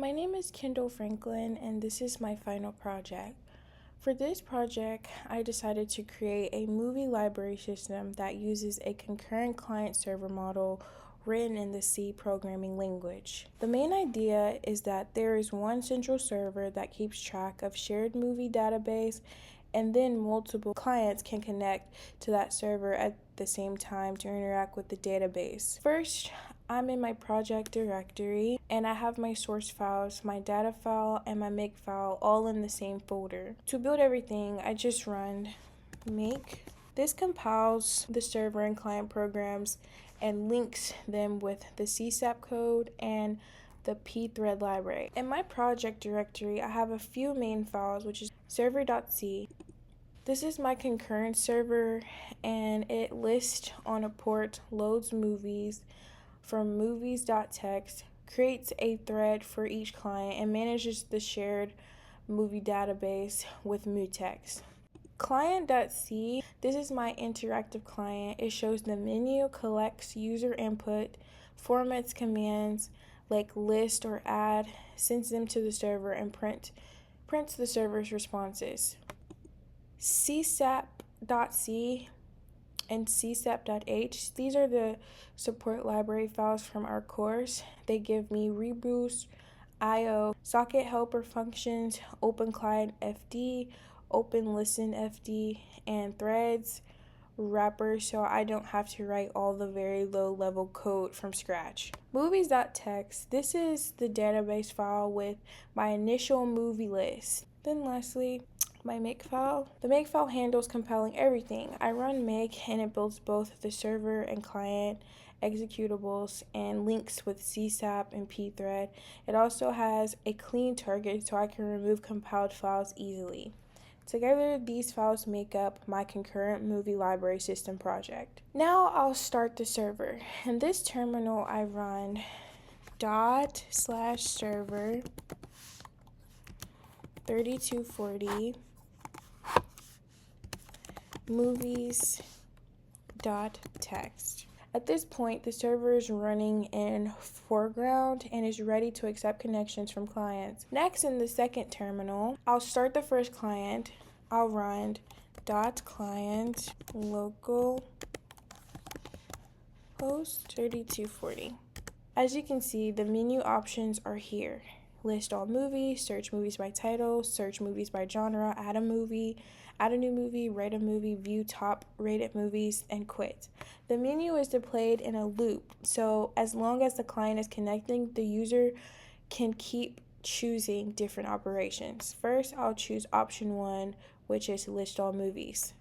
My name is Kendall Franklin, and this is my final project. For this project, I decided to create a movie library system that uses a concurrent client-server model written in the C programming language. The main idea is that there is one central server that keeps track of shared movie database, and then multiple clients can connect to that server at the same time to interact with the database. First, I'm in my project directory and I have my source files, my data file, and my make file all in the same folder. To build everything, I just run make. This compiles the server and client programs and links them with the CSAP code and the pthread library. In my project directory, I have a few main files, which is server.c. This is my concurrent server, and it lists on a port, loads movies from movies.txt, creates a thread for each client, and manages the shared movie database with mutex. Client.c, this is my interactive client. It shows the menu, collects user input, formats commands like list or add, sends them to the server, and prints the server's responses. csap.c and csap.h, these are the support library files from our course. They give me reboost, IO, socket helper functions, open client FD, open listen FD, and threads, wrappers, so I don't have to write all the very low level code from scratch. Movies.txt, this is the database file with my initial movie list. Then lastly, my make file. The make file handles compiling everything. I run make and it builds both the server and client executables and links with CSAP and pthread. It also has a clean target so I can remove compiled files easily. Together, these files make up my concurrent movie library system project. Now I'll start the server. In this terminal, I run /server 3240 movies.txt. At this point, the server is running in foreground and is ready to accept connections from clients. Next, in the second terminal, I'll start the first client. I'll run .client local host 3240. As you can see, the menu options are here. List all movies, search movies by title, search movies by genre, add a movie, add a new movie, rate a movie, view top rated movies, and quit. The menu is displayed in a loop, so as long as the client is connecting, the user can keep choosing different operations. First, I'll choose option 1, which is list all movies.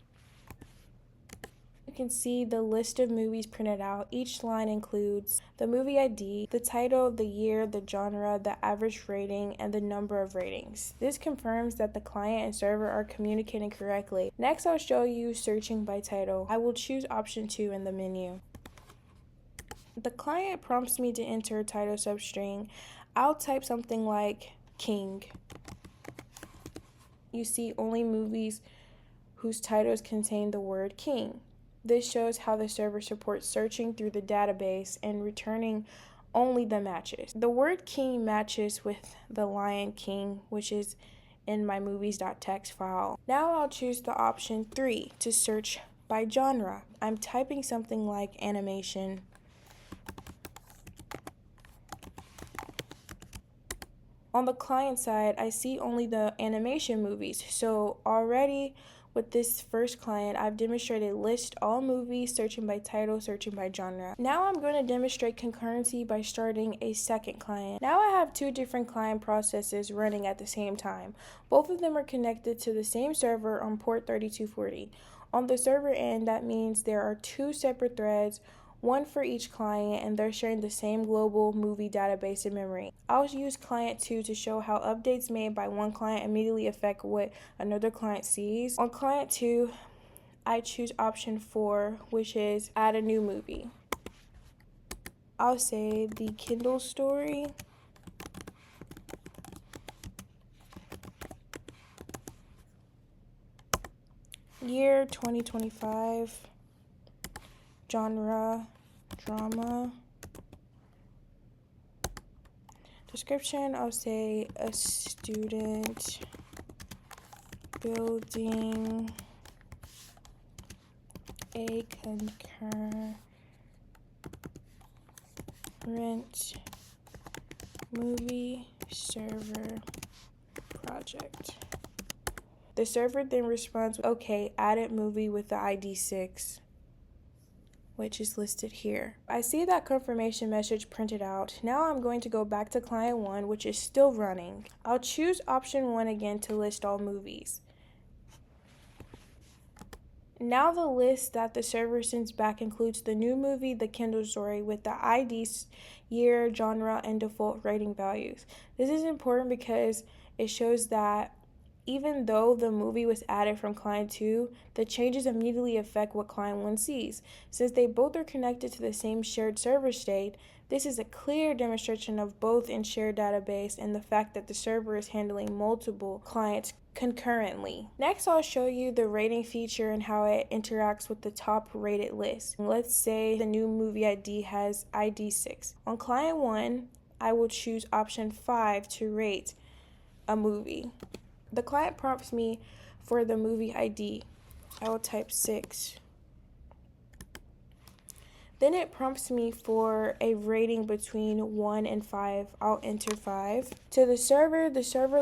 You can see the list of movies printed out. Each line includes the movie ID, the title, the year, the genre, the average rating, and the number of ratings. This confirms that the client and server are communicating correctly. Next, I'll show you searching by title. I will choose option 2 in the menu. The client prompts me to enter a title substring. I'll type something like King. You see only movies whose titles contain the word King. This shows how the server supports searching through the database and returning only the matches. The word king matches with the Lion King, which is in my movies.txt file. Now I'll choose the option 3 to search by genre. I'm typing something like animation. On the client side, I see only the animation movies, so already with this first client, I've demonstrated list all movies, searching by title, searching by genre. Now I'm going to demonstrate concurrency by starting a second client. Now I have 2 different client processes running at the same time. Both of them are connected to the same server on port 3240. On the server end, that means there are 2 separate threads, one for each client, and they're sharing the same global movie database and memory. I'll use client 2 to show how updates made by one client immediately affect what another client sees. On client 2, I choose option 4, which is add a new movie. I'll say the Kindle story. Year 2025. Genre, drama. Description, I'll say a student building a concurrent movie server project. The server then responds, okay, added movie with the ID 6, which is listed here. I see that confirmation message printed out. Now I'm going to go back to client 1, which is still running. I'll choose option 1 again to list all movies. Now the list that the server sends back includes the new movie, The Kindle Story, with the IDs, year, genre, and default rating values. This is important because it shows that even though the movie was added from client 2, the changes immediately affect what client 1 sees. Since they both are connected to the same shared server state, this is a clear demonstration of both in shared database and the fact that the server is handling multiple clients concurrently. Next, I'll show you the rating feature and how it interacts with the top rated list. Let's say the new movie ID has ID 6. On client 1, I will choose option 5 to rate a movie. The client prompts me for the movie ID. I will type 6. Then it prompts me for a rating between 1 and 5. I'll enter 5. To the server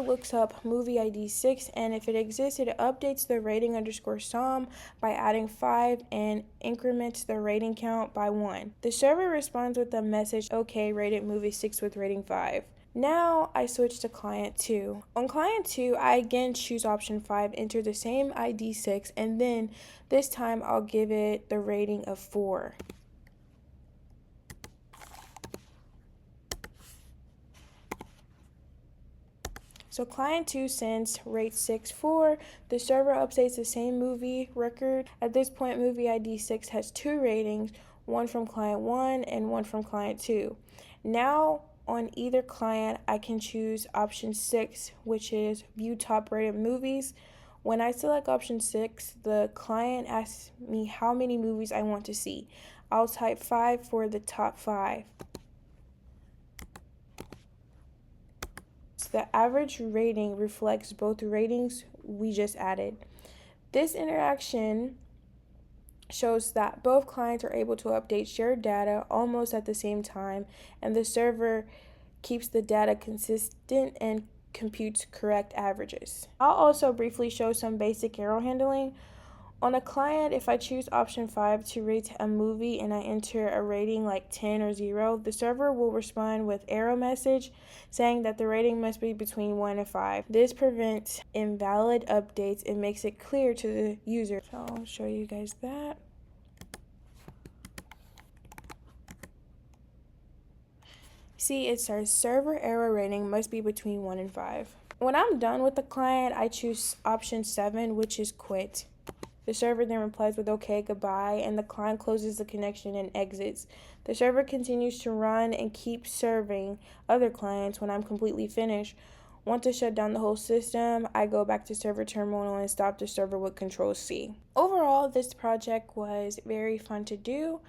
looks up movie ID 6, and if it exists, it updates the rating _ SOM by adding 5 and increments the rating count by 1. The server responds with a message, okay, rated movie 6 with rating 5. Now I switch to client 2. On client 2, I again choose option 5, enter the same ID 6, and then this time I'll give it the rating of 4. So client 2 sends rate 6 4. The server updates the same movie record. At this point, movie ID 6 has 2 ratings, one from client 1 and one from client 2. Now on either client, I can choose option 6, which is view top rated movies. When I select option 6, the client asks me how many movies I want to see. I'll type 5 for the top 5. The average rating reflects both ratings we just added. This interaction shows that both clients are able to update shared data almost at the same time, and the server keeps the data consistent and computes correct averages. I'll also briefly show some basic error handling. On a client, if I choose option 5 to rate a movie and I enter a rating like 10 or 0, the server will respond with error message saying that the rating must be between 1 and 5. This prevents invalid updates and makes it clear to the user. So I'll show you guys that. See, it says server error rating must be between 1 and 5. When I'm done with the client, I choose option 7, which is quit. The server then replies with okay, goodbye, and the client closes the connection and exits. The server continues to run and keep serving other clients when I'm completely finished. Once I shut down the whole system, I go back to server terminal and stop the server with Control-C. Overall, this project was very fun to do.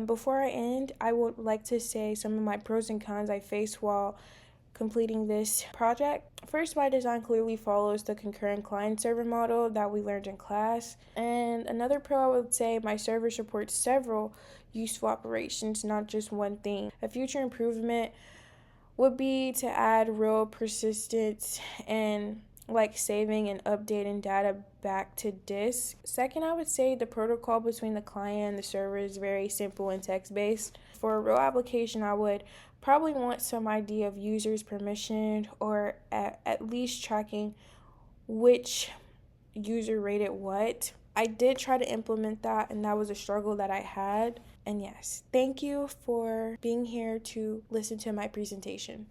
Before I end, I would like to say some of my pros and cons I faced while completing this project. First, my design clearly follows the concurrent client server model that we learned in class. And another pro, I would say my server supports several useful operations, not just one thing. A future improvement would be to add real persistence and like saving and updating data back to disk. Second, I would say the protocol between the client and the server is very simple and text-based. For a real application, I would probably want some idea of users permission or at least tracking which user rated what. I did try to implement that, and that was a struggle that I had. And yes, thank you for being here to listen to my presentation.